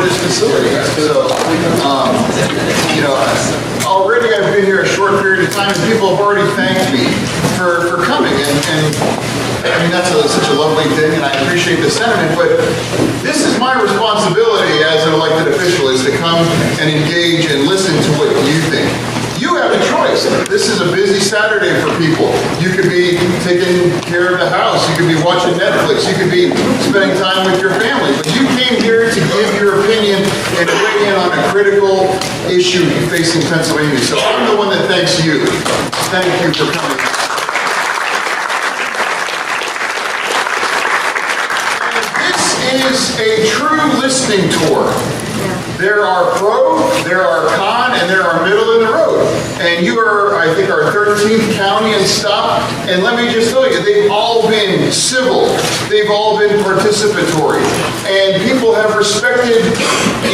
this facility. So, already I've been here a short period of time, and people have already thanked me for coming. And I mean, that's such a lovely thing, and I appreciate the sentiment, but this is my responsibility as an elected official, is to come and engage and listen to what you think. You have a choice. This is a busy Saturday for people. You could be taking care of the house. You could be watching Netflix. You could be spending time with your family. But you came here to give your opinion and weigh in on a critical issue facing Pennsylvania. So I'm the one that thanks you. Thank you for coming. And this is a true listening tour. There are pro, there are con, and there are middle in the road. And you are, I think, our 13th county and stop. And let me just tell you, they've all been civil. They've all been participatory. And people have respected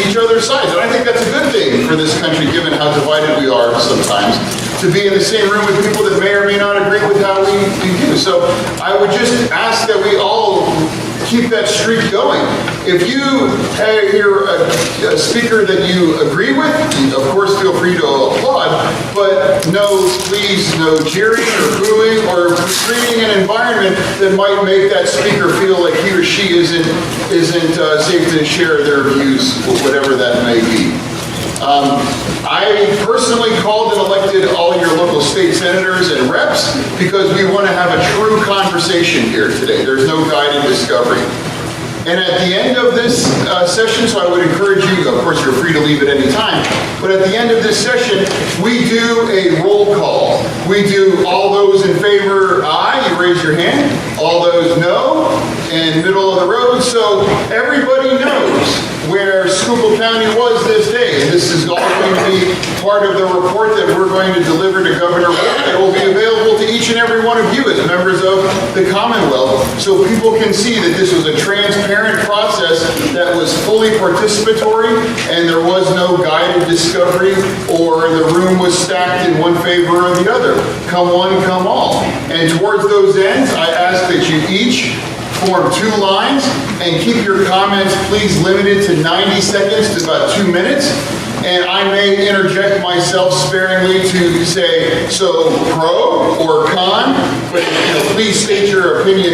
each other's sides. And I think that's a good thing for this country, given how divided we are sometimes, to be in the same room with people that may or may not agree with how we do. So I would just ask that we all keep that streak going. If you hear a speaker that you agree with, of course feel free to applaud, but please no cheering or booing or creating an environment that might make that speaker feel like he or she isn't safe to share their views, whatever that may be. I personally called and elected all your local state senators and reps because we want to have a true conversation here today. There's no guided discovery. And at the end of this session, so I would encourage you, of course you're free to leave at any time, but at the end of this session, we do a roll call. We do all those in favor, aye, you raise your hand. All those no, and middle of the road. So everybody knows where Schuylkill County was this day. And this is all going to be part of the report that we're going to deliver to Governor Wolf. It will be available to each and every one of you as members of the Commonwealth, so people can see that this was a transparent process that was fully participatory, and there was no guided discovery or the room was stacked in one favor or the other. Come one, come all. And towards those ends, I ask that you each form 2 lines and keep your comments please limited to 90 seconds to about 2 minutes. And I may interject myself sparingly to say, so pro or con, but please state your opinion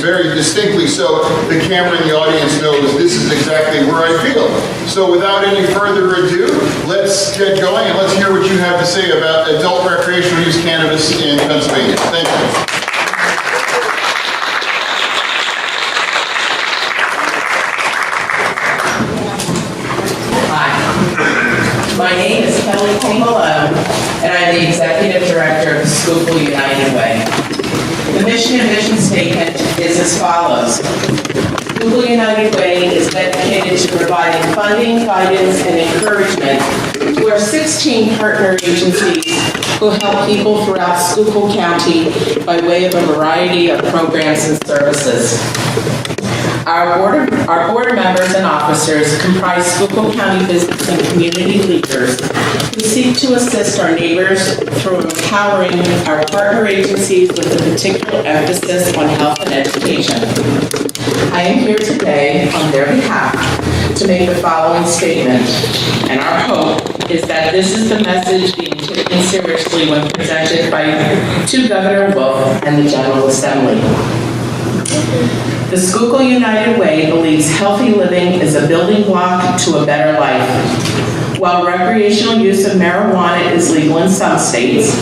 very distinctly so the camera and the audience knows this is exactly where I feel. So without any further ado, let's get going and let's hear what you have to say about adult recreational use cannabis in Pennsylvania. Thank you. My name is Kelly Malone, and I'm the Executive Director of Schuylkill United Way. The mission and vision statement is as follows. Schuylkill United Way is dedicated to providing funding, guidance, and encouragement to our 16 partner agencies who help people throughout Schuylkill County by way of a variety of programs and services. Our board members and officers comprise Schuylkill County business and community leaders who seek to assist our neighbors through empowering our partner agencies with a particular emphasis on health and education. I am here today on their behalf to make the following statement, and our hope is that this is the message being taken seriously when presented to Governor Wolf and the General Assembly. The Schuylkill United Way believes healthy living is a building block to a better life. While recreational use of marijuana is legal in some states,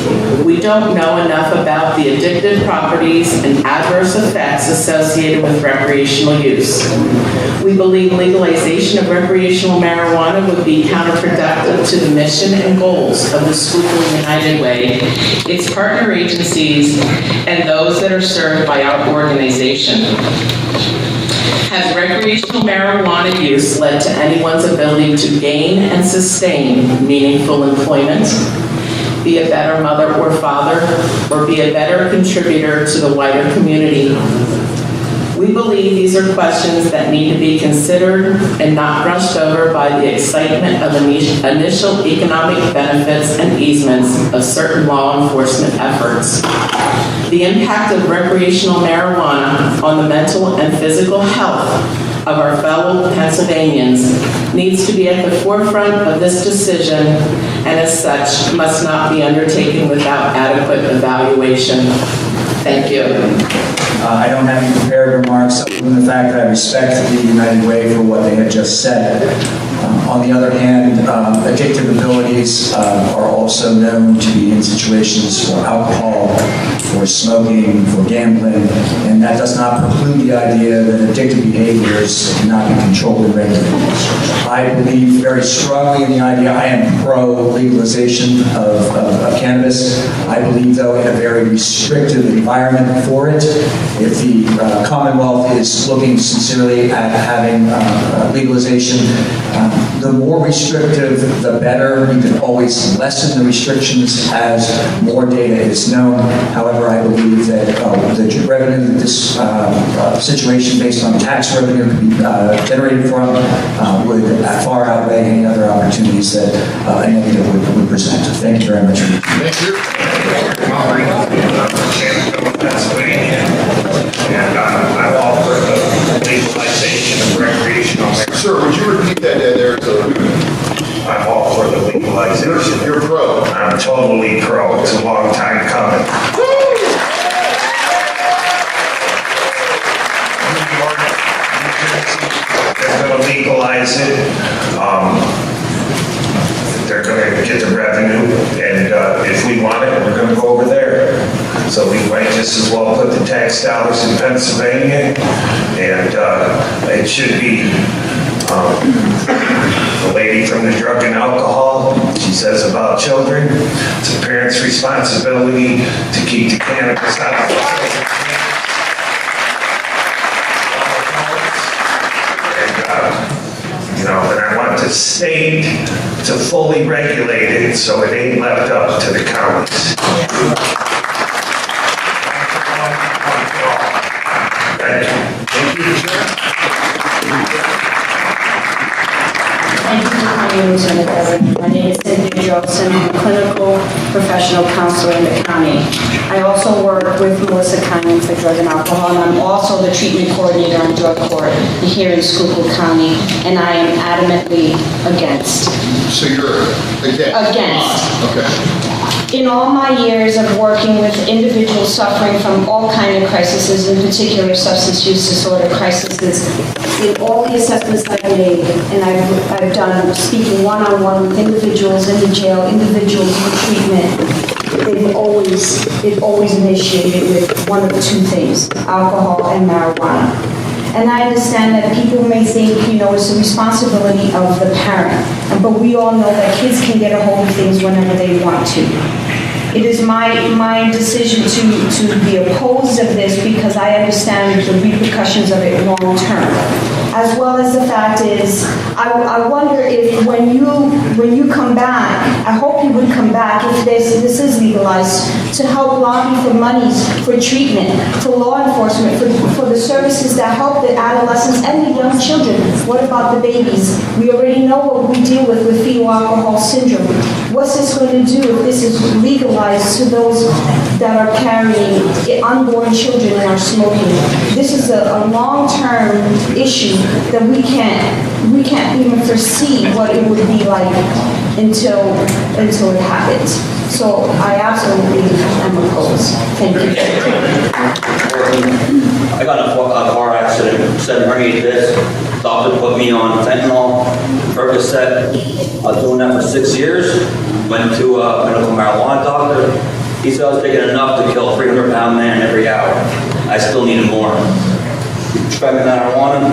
we don't know enough about the addictive properties and adverse effects associated with recreational use. We believe legalization of recreational marijuana would be counterproductive to the mission and goals of the Schuylkill United Way, its partner agencies, and those that are served by our organization. Has recreational marijuana use led to anyone's ability to gain and sustain meaningful employment, be a better mother or father, or be a better contributor to the wider community? We believe these are questions that need to be considered and not brushed over by the excitement of initial economic benefits and easements of certain law enforcement efforts. The impact of recreational marijuana on the mental and physical health of our fellow Pennsylvanians needs to be at the forefront of this decision, and as such, must not be undertaken without adequate evaluation. Thank you. I don't have any prepared remarks other than the fact that I respect the United Way for what they had just said. On the other hand, addictive abilities are also known to be in situations for alcohol, for smoking, for gambling, and that does not preclude the idea that addictive behaviors cannot be controlled and regulated. I believe very strongly in the idea. I am pro-legalization of cannabis. I believe, though, in a very restrictive environment for it. If the Commonwealth is looking sincerely at having legalization, the more restrictive, the better. You can always lessen the restrictions as more data is known. However, I believe that the revenue that this situation based on tax revenue can be generated from would far outweigh any other opportunities that a negative would present. Thank you very much. Thank you. Pennsylvania, and I'm all for the legalization of recreational marijuana. Sir, would you repeat that there? I'm all for the legalization. You're pro. I'm totally pro. It's a long time coming. They're going to legalize it. They're going to get the revenue, and if we want it, we're going to go over there. So we might just as well put the tax dollars in Pennsylvania, and it should be the lady from the drug and alcohol. She says about children, it's a parent's responsibility to keep the cannabis out of the and I want the state to fully regulate it so it ain't left up to the counties. Thank you. Thank you, sir. Thank you for coming, Lieutenant Governor. My name is Cynthia Jobson. I'm a clinical professional counselor in the county. I also work with Melissa Conyon for drug and alcohol, and I'm also the treatment coordinator on drug court here in Schuylkill County, and I am adamantly against. So you're against? Against. Okay. In all my years of working with individuals suffering from all kinds of crises, in particular substance use disorder crises, in all the assessments I've made, and I've done speaking one-on-one with individuals in the jail, individuals in treatment, they've always initiated with one of the two things, alcohol and marijuana. And I understand that people may think, it's the responsibility of the parent, but we all know that kids can get a hold of things whenever they want to. It is my decision to be opposed of this because I understand the repercussions of it long term. As well as the fact is, I wonder if when you come back, I hope you would come back if this is legalized, to help lobby for monies for treatment, for law enforcement, for the services that help the adolescents and the young children. What about the babies? We already know what we deal with fetal alcohol syndrome. What's this going to do if this is legalized to those that are carrying unborn children and are smoking? This is a long-term issue that we can't even foresee what it would be like until it happens. So I absolutely am opposed. Thank you. I got in a car accident, 7 or 8 days. Doctor put me on fentanyl, Percocet. I was doing that for 6 years. Went to a medical marijuana doctor. He said I was taking enough to kill a 300-pound man every hour. I still needed more. Tried marijuana.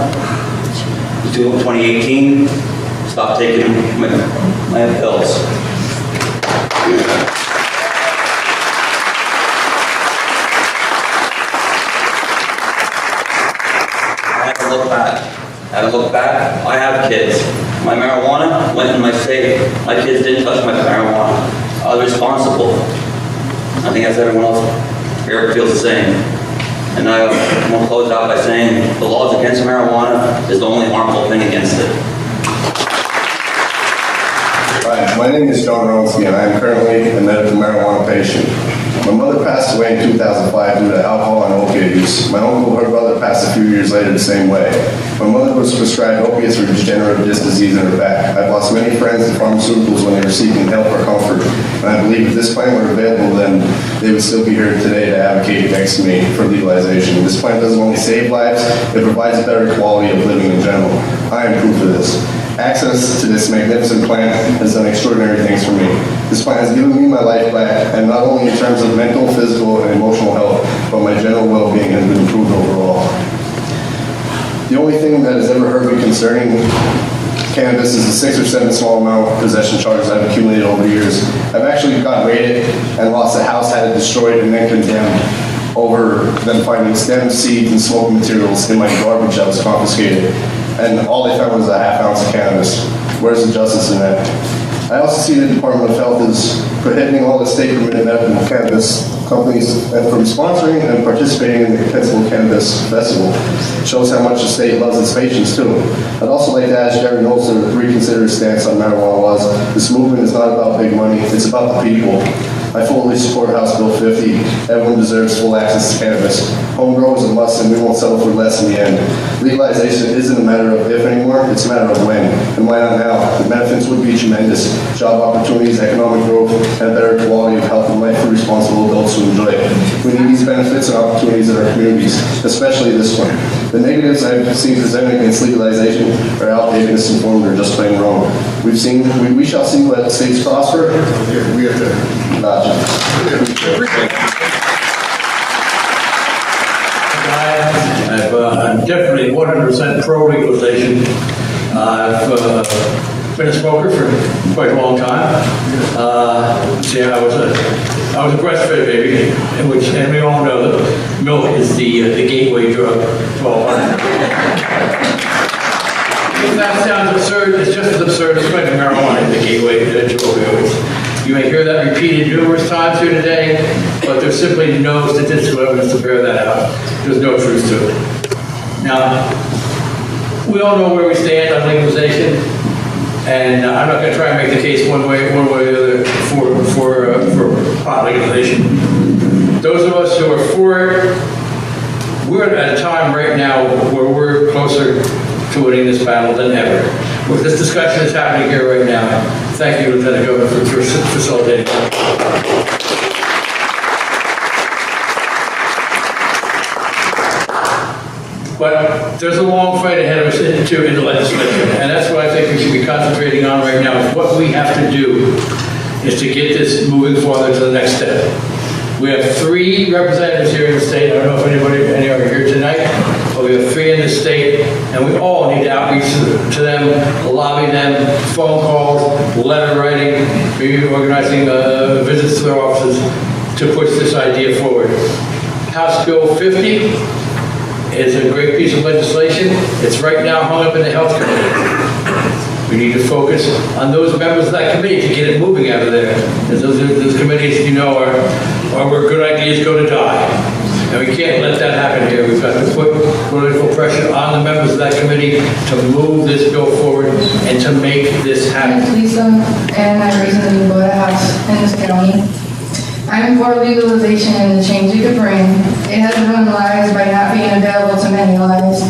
2018. Stopped taking my pills. I had to look back. I have kids. My marijuana went in my safe. My kids didn't touch my marijuana. I was responsible. I think as everyone else here feels the same. And I want to close out by saying the laws against marijuana is the only harmful thing against it. Hi, my name is John Ronski, and I am currently a medical marijuana patient. My mother passed away in 2005 due to alcohol and opiate use. My uncle, her brother, passed a few years later the same way. My mother was prescribed opiates for degenerative disc disease in her back. I've lost many friends to pharmaceuticals when they were seeking help or comfort. And I believe if this plan were available, then they would still be here today to advocate next to me for legalization. This plan doesn't only save lives, it provides a better quality of living in general. I am proof of this. Access to this magnificent plant has done extraordinary things for me. This plant has given me my life back, and not only in terms of mental, physical, and emotional health, but my general well-being has been improved overall. The only thing that has ever hurt me concerning cannabis is the 6 or 7 small amount possession charges I've accumulated over the years. I've actually got raided and lost a house, had it destroyed, and then condemned over them finding stems, seeds, and smoking materials in my garbage that was confiscated. And all they found was a half ounce of cannabis. Where's the justice in that? I also see the Department of Health is prohibiting all the state-permitted medical cannabis companies from sponsoring and participating in the Pottsville Cannabis Festival. It shows how much the state loves its patients, too. I'd also like to ask Jerry Knowles to reconsider his stance on marijuana laws. This movement is not about big money, it's about the people. I fully support House Bill 50. Everyone deserves full access to cannabis. Home grow is a must, and we won't settle for less in the end. Legalization isn't a matter of if anymore, it's a matter of when. And why not now? The benefits would be tremendous. Job opportunities, economic growth, and a better quality of health and life for responsible adults who enjoy it. We need these benefits and opportunities in our communities, especially this one. The negatives I've seen presented against legalization are outdated, misinformed, or just plain wrong. We shall see what states prosper. Here, we have to. I'm definitely 100% pro-legalization. I've been a smoker for quite a long time. I was a breastfed baby, and we all know that milk is the gateway drug to all our. If that sounds absurd, it's just as absurd as smoking marijuana is the gateway to opioids. You may hear that repeated numerous times here today, but there's simply no statistical evidence to bear that out. There's no truth to it. Now, we all know where we stand on legalization, and I'm not going to try and make the case one way or the other for pot legalization. Those of us who are for it, we're at a time right now where we're closer to winning this battle than ever. This discussion is happening here right now. Thank you, Lieutenant Governor, for facilitating. But there's a long fight ahead of us in the legislature, and that's what I think we should be concentrating on right now. What we have to do is to get this moving forward to the next step. We have 3 representatives here in the state. I don't know if any are here tonight, but we have 3 in the state, and we all need to outreach to them, lobby them, phone calls, letter writing, maybe organizing visits to their offices to push this idea forward. House Bill 50 is a great piece of legislation. It's right now hung up in the Health Committee. We need to focus on those members of that committee to get it moving out of there. Because those committees, are where good ideas go to die. And we can't let that happen here. We've got to put political pressure on the members of that committee to move this bill forward and to make this happen. My name is Lisa, and I recently bought a house in this county. I'm for legalization and the change it could bring. It has ruined lives by not being available to many lives.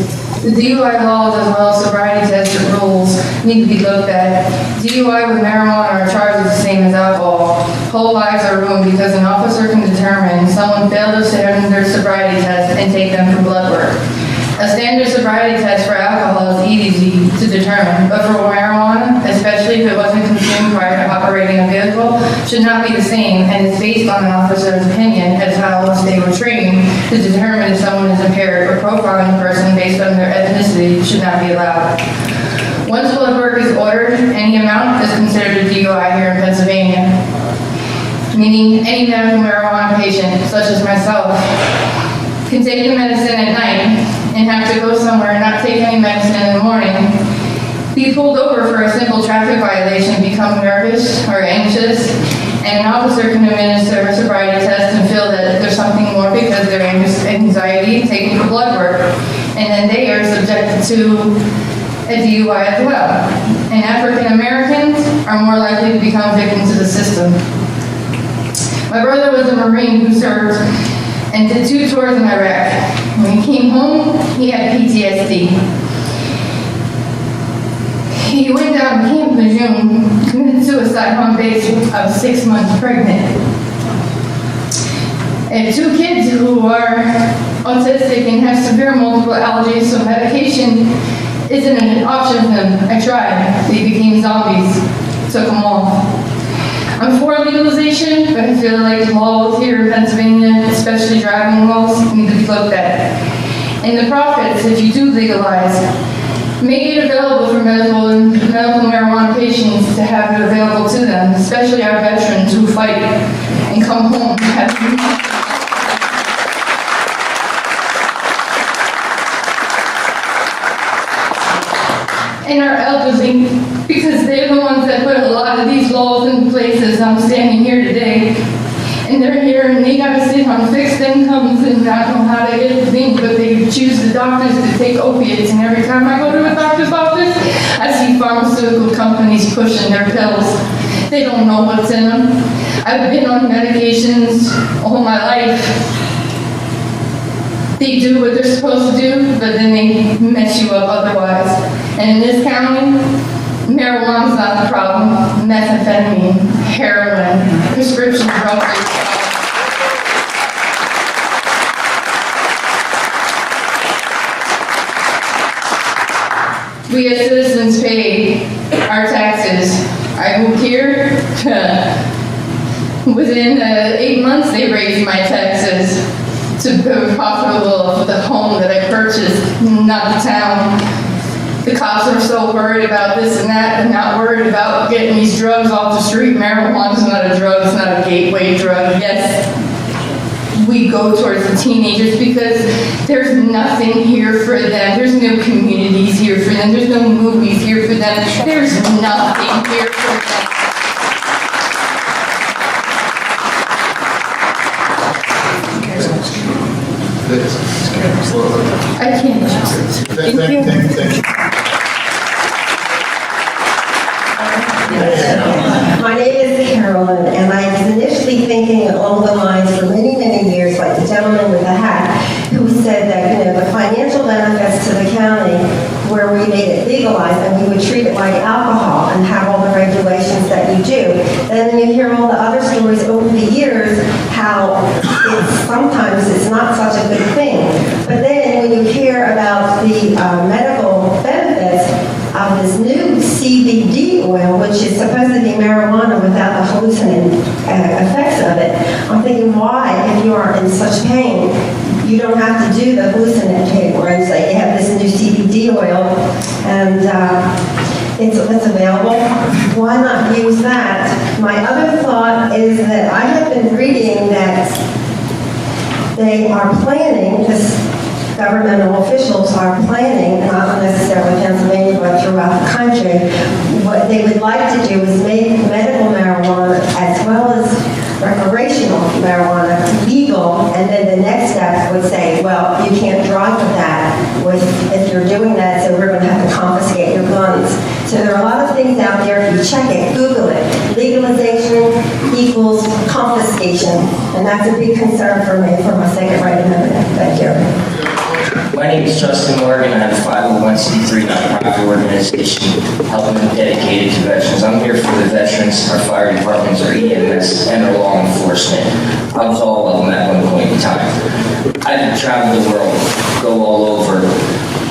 The DUI laws as well as sobriety test rules need to be looked at. DUI with marijuana are charged the same as alcohol. Whole lives are ruined because an officer can determine someone failed to send their sobriety test and take them for blood work. A standard sobriety test for alcohol is easy to determine, but for marijuana, especially if it wasn't consumed prior to operating a vehicle, should not be the same, and is based on an officer's opinion as how they were trained to determine if someone is impaired, or profiling a person based on their ethnicity should not be allowed. Once blood work is ordered, any amount is considered a DUI here in Pennsylvania, meaning any medical marijuana patient, such as myself, can take the medicine at night and have to go somewhere and not take any medicine in the morning, be pulled over for a simple traffic violation, become nervous or anxious, and an officer can administer a sobriety test and feel that there's something more because their anxiety taking the blood work, and then they are subjected to a DUI as well. And African Americans are more likely to become victims of the system. My brother was a Marine who served and did 2 tours in Iraq. When he came home, he had PTSD. He went down to Camp Lejeune, committed suicide on base. I was 6 months pregnant. I have 2 kids who are autistic and have severe multiple allergies, so medication isn't an option for them. I tried. They became zombies. Took them all. I'm for legalization, but I feel like laws here in Pennsylvania, especially driving laws, need to be looked at. And the profits, if you do legalize, make it available for medical marijuana patients to have it available to them, especially our veterans who fight and come home to have and our elderly, because they're the ones that put a lot of these laws in places. I'm standing here today, and they're here, and they gotta sit on fixed incomes and not know how to get the thing, but they choose the doctors to take opiates, and every time I go to a doctor's office, I see pharmaceutical companies pushing their pills. They don't know what's in them. I've been on medications all my life. They do what they're supposed to do, but then they mess you up otherwise. And in this county, marijuana's not the problem. Methamphetamine, heroin, prescription drugs. We as citizens pay our taxes. I moved here. Within 8 months, they raised my taxes to be profitable of the home that I purchased, not the town. The cops are so worried about this and that, and not worried about getting these drugs off the street. Marijuana's not a drug, it's not a gateway drug. Yes, we go towards the teenagers because there's nothing here for them. There's no communities here for them. There's no movies here for them. There's nothing here for them. I can't. Thank you. My name is Carolyn, and I was initially thinking along the lines for many, many years, like the gentleman with the hat, who said that, the financial benefits to the county, where we made it legalized, and we would treat it like alcohol and have all the regulations that you do. And then you hear all the other stories over the years, how sometimes it's not such a good thing. But then when you hear about the medical benefits of this new CBD oil, which is supposed to be marijuana without the hallucinant effects of it, I'm thinking, why, if you are in such pain, you don't have to do the hallucinant where it's like you have this new CBD oil and it's available. Why not use that? My other thought is that I have been reading that they are planning, this governmental officials are planning, not necessarily Pennsylvania, but throughout the country, what they would like to do is make medical marijuana as well as recreational marijuana legal, and then the next step would say, well, you can't drive with that if you're doing that, so we're going to have to confiscate your guns. So there are a lot of things out there. If you check it, Google it. Legalization equals confiscation, and that's a big concern for me for my second right amendment. Thank you. My name is Justin Morgan. I have a 501c3 nonprofit organization helping and dedicated to veterans. I'm here for the veterans, our fire departments, our EMS, and our law enforcement. I was all of them at one point in time. I've traveled the world, go all over.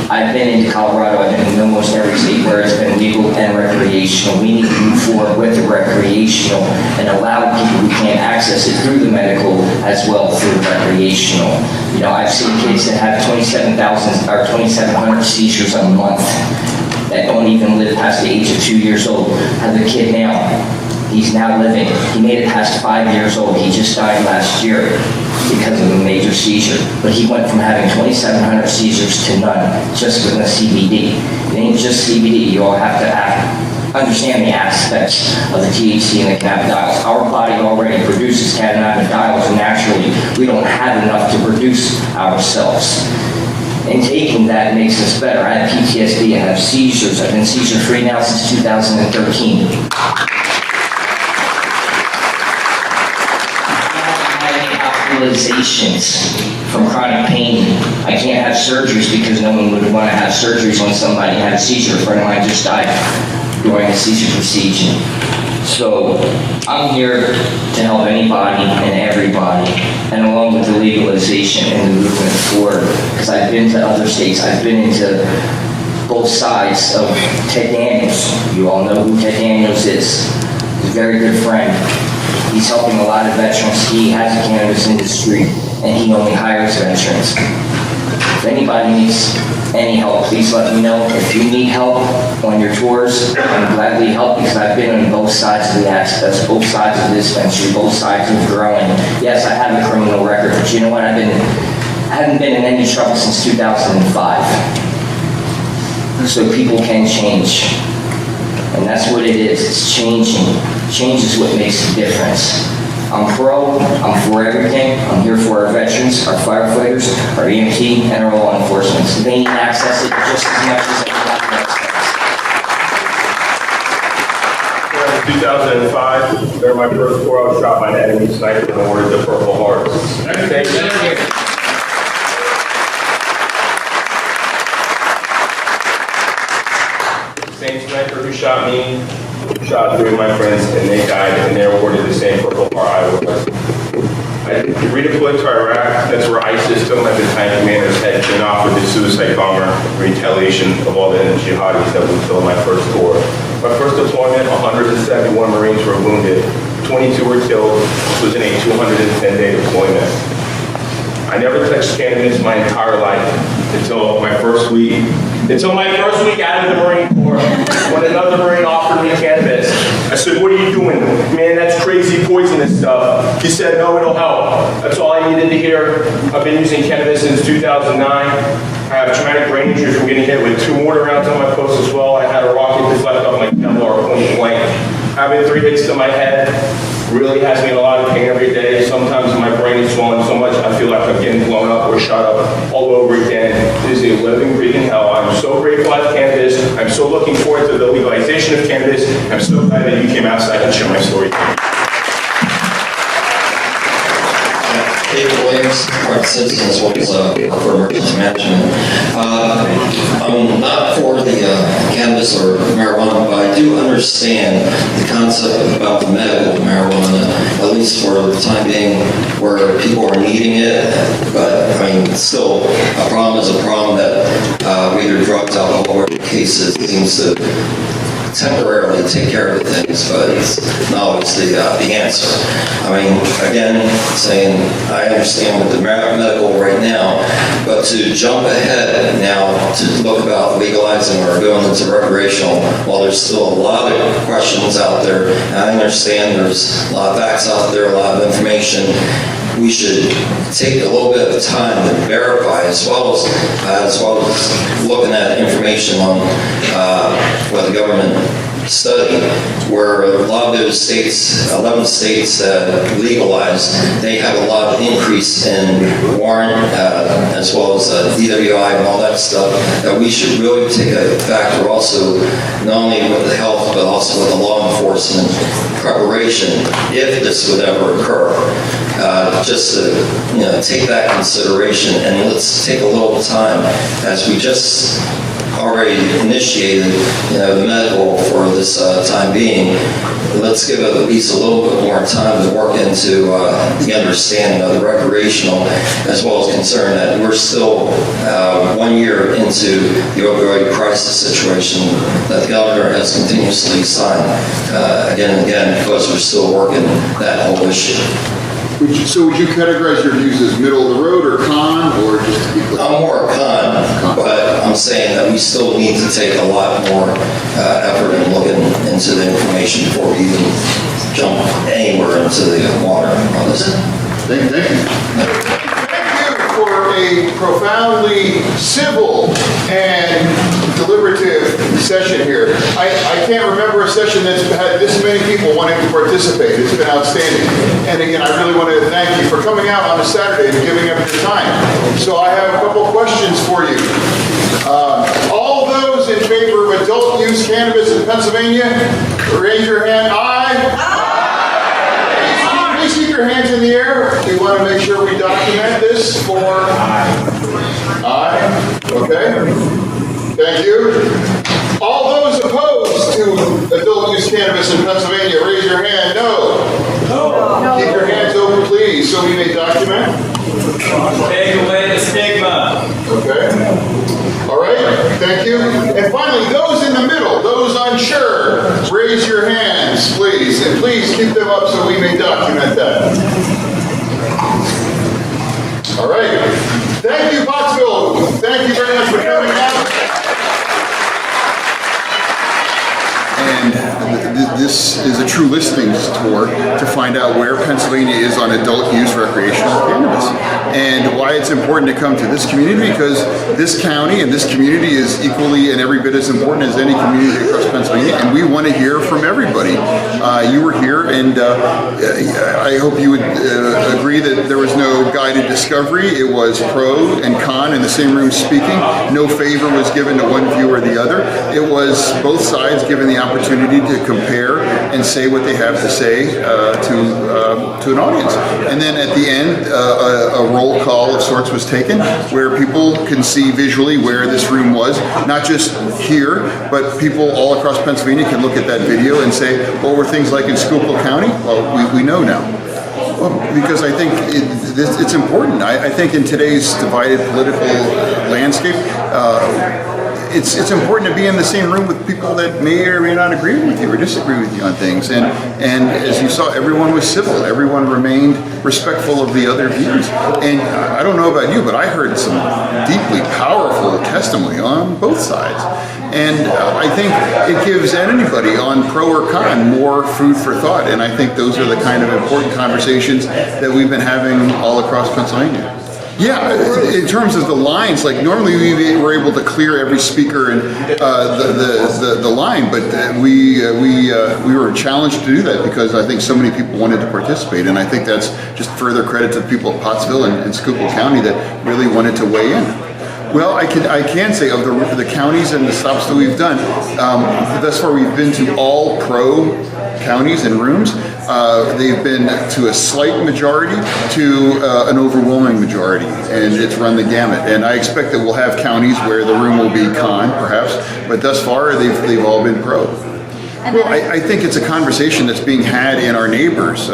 I've been into Colorado. I've been in almost every state where it's been legal and recreational. We need to move forward with the recreational and allow people who can't access it through the medical as well through recreational. I've seen kids that have 27,000 or 2,700 seizures a month that don't even live past the age of 2 years old. I have a kid now. He's now living. He made it past 5 years old. He just died last year because of a major seizure. But he went from having 2,700 seizures to none just with a CBD. It ain't just CBD. You all have to understand the aspects of the THC and the cannabidiols. Our body already produces cannabidiols naturally. We don't have enough to produce ourselves. And taking that makes us better. I have PTSD. I have seizures. I've been seizure-free now since 2013. hospitalizations from chronic pain. I can't have surgeries because no one would want to have surgeries when somebody had a seizure. A friend of mine just died during a seizure procedure. So I'm here to help anybody and everybody, and along with the legalization and the movement forward, because I've been to other states. I've been into both sides of Ted Daniels. You all know who Ted Daniels is. He's a very good friend. He's helping a lot of veterans. He has a cannabis industry, and he only hires veterans. If anybody needs any help, please let me know. If you need help on your tours, I'm gladly help, because I've been on both sides of the access, both sides of the dispensary, both sides of growing. Yes, I have a criminal record, but you know what? I haven't been in any trouble since 2005. So people can change. And that's what it is. It's changing. Change is what makes the difference. I'm for everything. I'm here for our veterans, our firefighters, our EMT, and our law enforcement. So they need to access it just as much as everybody else. In 2005, during my first tour, I was shot by an enemy sniper and awarded the Purple Heart. Thank you. Same sniper who shot me, shot 3 of my friends, and they died, and they're awarded the same Purple Heart I was. I redeployed to Iraq. That's where ISIS took my battalion commander's head, and offered the suicide bomber in retaliation of all the jihadis that would kill my first tour. My first deployment, 171 Marines were wounded, 22 were killed. This was in a 210-day deployment. I never touched cannabis my entire life until my first week out of the Marine Corps, when another Marine offered me cannabis. I said, "What are you doing? Man, that's crazy, poisonous stuff." He said, "No, it'll help." That's all I needed to hear. I've been using cannabis since 2009. I have traumatic brain injuries from getting hit with 2 mortar rounds on my post as well. I had a rocket deflect off my Kevlar point blank. Having 3 hits to my head really has me in a lot of pain every day. Sometimes my brain is swollen so much I feel like I'm getting blown up or shot up all over again. It is a living, breathing hell. I'm so grateful I have cannabis. I'm so looking forward to the legalization of cannabis. I'm so glad that you came outside and shared my story. David Williams, private citizen as well as for emergency management. I'm not for the cannabis or marijuana, but I do understand the concept about the medical marijuana, at least for the time being, where people are needing it. But I mean, still, a problem is a problem. That whether drugs, alcohol, or cases seems to temporarily take care of things, but it's not always the answer. I mean, again, saying I understand with the medical right now, but to jump ahead now to look about legalizing or going into recreational, while there's still a lot of questions out there, and I understand there's a lot of facts out there, a lot of information. We should take a little bit of time to verify, as well as looking at information on what the government study, where a lot of those states, 11 states that legalized, they have a lot of increase in warrant, as well as DWI and all that stuff, that we should really take a factor also, not only with the health, but also with the law enforcement preparation, if this would ever occur. Just to take that consideration, and let's take a little time, as we just already initiated the medical for this time being. Let's give it at least a little bit more time to work into the understanding of the recreational, as well as concern that we're still 1 year into the opioid crisis situation that the governor has continuously signed again and again, because we're still working that whole issue. So would you categorize your views as middle of the road or con, or just to be clear? I'm more con, but I'm saying that we still need to take a lot more effort in looking into the information before we even jump anywhere into the water on this. Thank you. For a profoundly civil and deliberative session here. I can't remember a session that's had this many people wanting to participate. It's been outstanding. And again, I really want to thank you for coming out on a Saturday and giving up your time. So I have a couple questions for you. All those in favor of adult use cannabis in Pennsylvania, raise your hand. Aye. Please keep your hands in the air. We want to make sure we don't document this for? Aye. Okay. Thank you. All those opposed to adult use cannabis in Pennsylvania, raise your hand. No. No. Keep your hands open, please, so we may document. Take away the stigma. Okay. All right. Thank you. And finally, those in the middle, those unsure, raise your hands, please. And please keep them up so we may document that. All right. Thank you, Pottsville. Thank you very much for coming out. And this is a true listings tour to find out where Pennsylvania is on adult use recreational cannabis. And why it's important to come to this community, because this county and this community is equally and every bit as important as any community across Pennsylvania, and we want to hear from everybody. You were here, and I hope you would agree that there was no guided discovery. It was pro and con in the same room speaking. No favor was given to one view or the other. It was both sides given the opportunity to compare and say what they have to say to an audience. And then at the end, a roll call of sorts was taken where people can see visually where this room was, not just here, but people all across Pennsylvania can look at that video and say, what were things like in Schuylkill County? Well, we know now. Well, because I think it's important. I think in today's divided political landscape, it's important to be in the same room with people that may or may not agree with you or disagree with you on things. And as you saw, everyone was civil. Everyone remained respectful of the other views. And I don't know about you, but I heard some deeply powerful testimony on both sides. And I think it gives anybody on pro or con more food for thought. And I think those are the kind of important conversations that we've been having all across Pennsylvania. Yeah, in terms of the lines, like normally we were able to clear every speaker and the line, but we were challenged to do that because I think so many people wanted to participate, and I think that's just further credit to the people of Pottsville and Schuylkill County that really wanted to weigh in. Well, I can say of the counties and the stops that we've done, thus far we've been to all pro counties and rooms. They've been to a slight majority to an overwhelming majority, and it's run the gamut. And I expect that we'll have counties where the room will be con, perhaps, but thus far they've all been pro. Well, I think it's a conversation that's being had in our neighbors,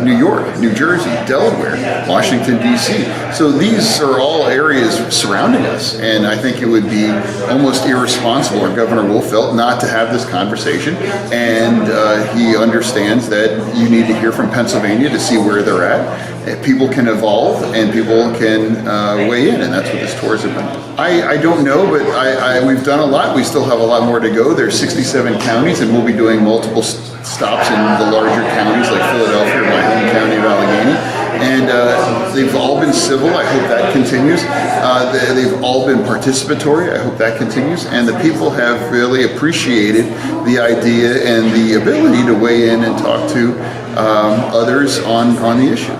New York, New Jersey, Delaware, Washington, D.C. So these are all areas surrounding us, and I think it would be almost irresponsible for Governor Wolf felt not to have this conversation, and he understands that you need to hear from Pennsylvania to see where they're at. People can evolve, and people can weigh in, and that's what this tour is about. I don't know, but we've done a lot. We still have a lot more to go. There's 67 counties, and we'll be doing multiple stops in the larger counties like Philadelphia, my home county of Allegheny. And they've all been civil. I hope that continues. They've all been participatory. I hope that continues. And the people have really appreciated the idea and the ability to weigh in and talk to others on the issue.